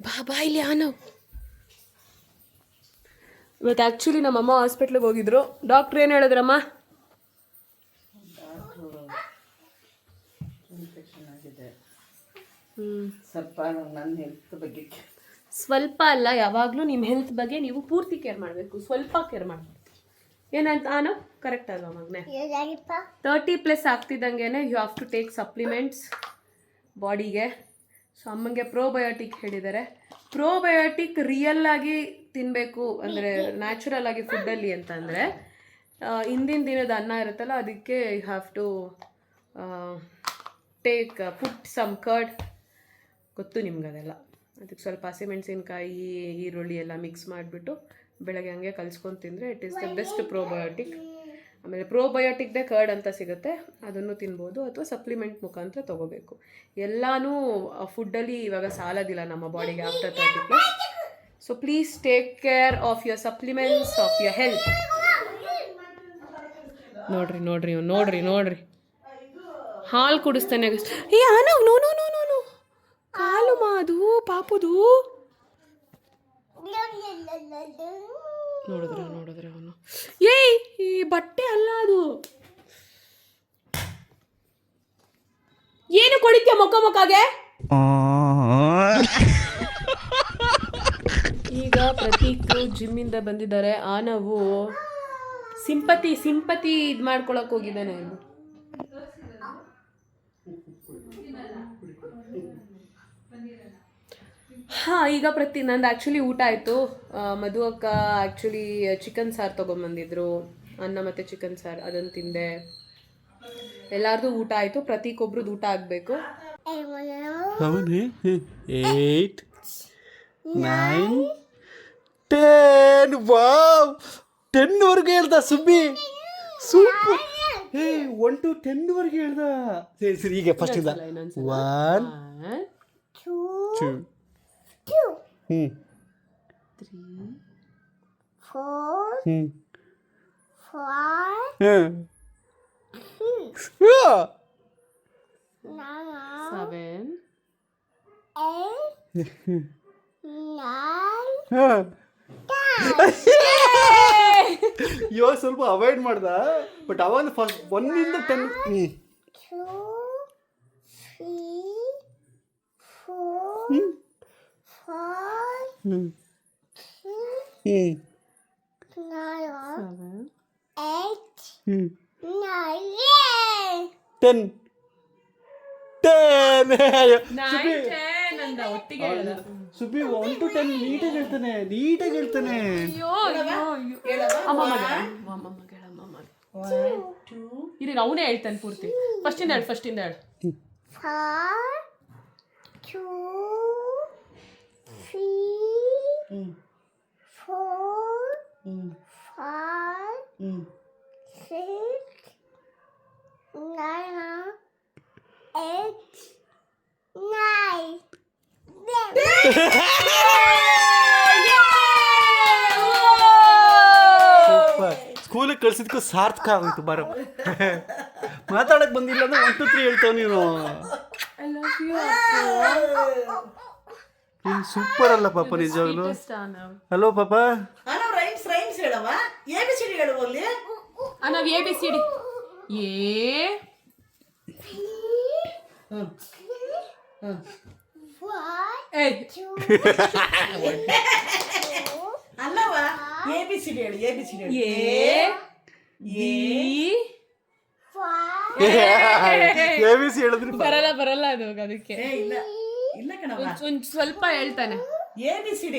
ಬಾ ಇಲ್ಲಿ ಆನವ್. ಇವತ್ತು ಆ್ಯಕ್ಚುಲಿ ನಮ್ಮಮ್ಮ ಹಾಸ್ಪಿಟ್ಲಿಗೆ ಹೋಗಿದ್ರು. ಡಾಕ್ಟ್ರ್ ಏನು ಹೇಳಿದ್ರಮ್ಮ? ಇನ್ಫೆಕ್ಷನ್ ಆಗಿದೆ. ಸ್ವಲ್ಪ ನನ್ನ ಹೆಲ್ತ್ ಬಗ್ಗೆ ಸ್ವಲ್ಪ ಅಲ್ಲ, ಯಾವಾಗಲೂ ನಿಮ್ಮ ಹೆಲ್ತ್ ಬಗ್ಗೆ ನೀವು ಪೂರ್ತಿ ಕೇರ್ ಮಾಡಬೇಕು, ಸ್ವಲ್ಪ ಕೇರ್ ಮಾಡಬೇಕು. ಏನಂತ ಆನವ್ ಕರೆಕ್ಟ್ ಅಲ್ವಾ ಮಗನೇ? 30+ ಆಗ್ತಿದ್ದಂಗೆ you have to take supplements ಬಾಡಿಗೆ. ಸೊ ಅಮ್ಮಂಗೆ ಪ್ರೋಬಯೋಟಿಕ್ ಹೇಳಿದ್ದಾರೆ. ಪ್ರೋಬಯೋಟಿಕ್ ರಿಯಲ್ ಆಗಿ ತಿನ್ನಬೇಕು ಅಂದರೆ ನ್ಯಾಚುರಲ್ ಆಗಿ ಫುಡ್ಡಲ್ಲಿ ಅಂತಂದರೆ ಹಿಂದಿನ ದಿನದ ಅನ್ನ ಇರುತ್ತಲ್ಲ, ಅದಕ್ಕೆ you have to put some curd. ಗೊತ್ತು ನಿಮ್ಗೆ ಅದೆಲ್ಲ. ಅದಕ್ಕೆ ಸ್ವಲ್ಪ ಹಸಿಮೆಣಸಿನ್ಕಾಯಿ, ಈರುಳ್ಳಿ ಎಲ್ಲ ಮಿಕ್ಸ್ ಮಾಡಿಬಿಟ್ಟು ಬೆಳಗ್ಗೆ ಹಂಗೆ ಕಲಿಸ್ಕೊಂಡು ತಿಂದರೆ it is the best probiotic. ಆಮೇಲೆ ಪ್ರೋಬಯೋಟಿಕ್ದೇ ಕರ್ಡ್ ಅಂತ ಸಿಗುತ್ತೆ, ಅದನ್ನು ತಿನ್ಬೋದು, ಅಥವಾ ಸಪ್ಲಿಮೆಂಟ್ ಮುಖಾಂತರ ತೊಗೋಬೇಕು. ಎಲ್ಲನೂ ಫುಡ್ಡಲ್ಲಿ ಇವಾಗ ಸಾಲೋದಿಲ್ಲ ನಮ್ಮ ಬಾಡಿಗೆ after 30+. So please take care of your supplements, of your health. ನೋಡ್ರಿ ಹಾಲು ಕುಡಿಸ್ತಾನೆ. ಏ ಆನವ್, ನೋ ಕಾಲು ಮಾದು ಪಾಪುದು. ನೋಡಿದ್ರೆ ಅವನು. ಏಯ್, ಈ ಬಟ್ಟೆ ಅಲ್ಲ ಅದು. ಏನು ಕೊಡಿತ್ಯ ಮೊಕ್ಕಗೆ? ಈಗ ಪ್ರತೀಕ್ ಜಿಮ್ಮಿಂದ ಬಂದಿದ್ದಾರೆ. ಆನವು ಸಿಂಪತಿ ಇದು ಮಾಡ್ಕೊಳಕ್ ಹೋಗಿದ್ದಾನೆ. ಈಗ ನಂದು ಆ್ಯಕ್ಚುಲಿ ಊಟ ಆಯಿತು. ಮಧು ಅಕ್ಕ ಆ್ಯಕ್ಚುಲಿ ಚಿಕನ್ ಸಾರು ತೊಗೊಂಬಂದಿದ್ರು, ಅನ್ನ ಮತ್ತು ಚಿಕನ್ ಸಾರು, ಅದನ್ನು ತಿಂದೆ. ಎಲ್ಲಾರ್ದು ಊಟ ಆಯಿತು. ಪ್ರತೀಕ್ ಒಬ್ರದ್ದು ಊಟ ಆಗಬೇಕು. 8 9 10. ವಾವ್, 10ವರೆಗೂ ಹೇಳ್ದ ಸುಬ್ಬಿ. ಸೂಪರ್. 1 to 10ವರೆಗೆ ಹೇಳ್ದ. ಸರಿ ಈಗ ಫಸ್ಟ್ ಇಂದ 1 2 3 4 5 7 8 9 10. ಇವಾಗ ಸ್ವಲ್ಪ ಅವಾಯ್ಡ್ ಮಾಡ್ದ, ಬಟ್ ಅವಾಗ ಫಸ್ಟ್ 1 ಇಂದ 10. ಒಟ್ಟಿಗೆ ಹೇಳ್ದ. ಸುಬ್ಬಿ 1 to 10 ನೀಟಾಗಿ ಹೇಳ್ತಾನೆ. ಇರಿ ಅವನೇ ಹೇಳ್ತಾನೆ ಪೂರ್ತಿ. ಫಸ್ಟಿಂದ ಹೇಳು. 4 ಸ್ಕೂಲಿಗೆ ಕಳ್ಸಿದ್ಕೂ ಸಾರ್ಥಕ ಆಗೋಯ್ತು. ಬರೋ ಮಾತಾಡಕ್ ಬಂದಿಲ್ಲ ಅಂದ್ರೆ 1 to 3 ಹೇಳ್ತಾವ ನೀನು. ಸೂಪರ್ ಅಲ್ಲ ಪಾಪ ನಿಜವಾಗ್ಲು. ಹಲೋ ಪಾಪ. ನಾವು ರೈಮ್ಸ್ ಹೇಳವ, ABCD ಹೇಳುವ ಅಲ್ಲಿ. ನಾವು ABCD ಅಲ್ಲವ, ABCD ಹೇಳು. ABC ಹೇಳಿದ್ರಿ ಬರಲ್ಲ ಅದು ಅದಕ್ಕೆ. ಇಲ್ಲ ಕಣವ, ಒಂದ್ ಸ್ವಲ್ಪ ಹೇಳ್ತಾನೆ. ABCD.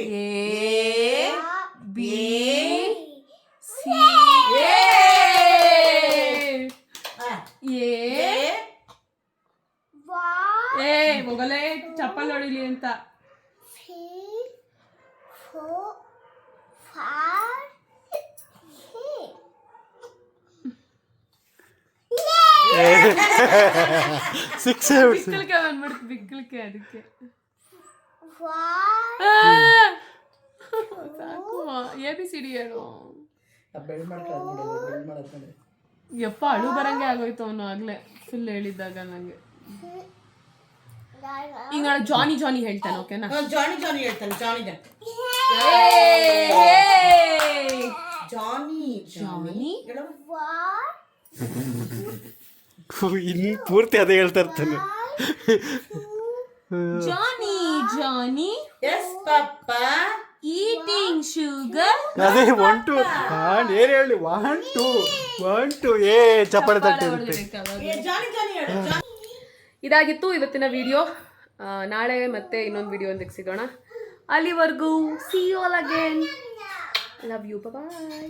ಮೊಗಲೇ ಚಪ್ಪಲ್ ಹೊಡಿಲಿ ಅಂತ. ಬಿಕ್ಕಳಿಕೆ ಬಂದ್ಬಿಡ್ತು, ಬಿಕ್ಕಳಿಕೆ ಅದಕ್ಕೆ. ಸಾಕು, ABCD ಹೇಳು. ಯಪ್ಪ ಅಳು ಬರಂಗೆ ಆಗೋಯ್ತು ಅವನು ಆಗ್ಲೇ ಫುಲ್ ಹೇಳಿದ್ದಾಗ ನಂಗೆ. ಈಗ ನಾನು ಜಾನಿ ಹೇಳ್ತಾನೆ, ಓಕೆನಾ? ಜಾನಿ ಹೇಳ್ತಾನೆ. ಜಾನಿ ಇನ್ನು ಪೂರ್ತಿ ಅದೇ ಹೇಳ್ತಾ ಇರ್ತಾನೆ. Johny yes papa eating sugar. ಅದೇ 1 to ಏನ್ ಹೇಳಿ 1 to ಚಪ್ಪಾಳೆ ತಟ್ಟೆ. ಜಾನಿ ಹೇಳು. ಇದಾಗಿತ್ತು ಇವತ್ತಿನ ವಿಡಿಯೋ. ನಾಳೆ ಮತ್ತೆ ಇನ್ನೊಂದು ವಿಡಿಯೋಂದಿಗೆ ಸಿಗೋಣ. ಅಲ್ಲಿವರೆಗೂ see you all again. Love you. Bye bye.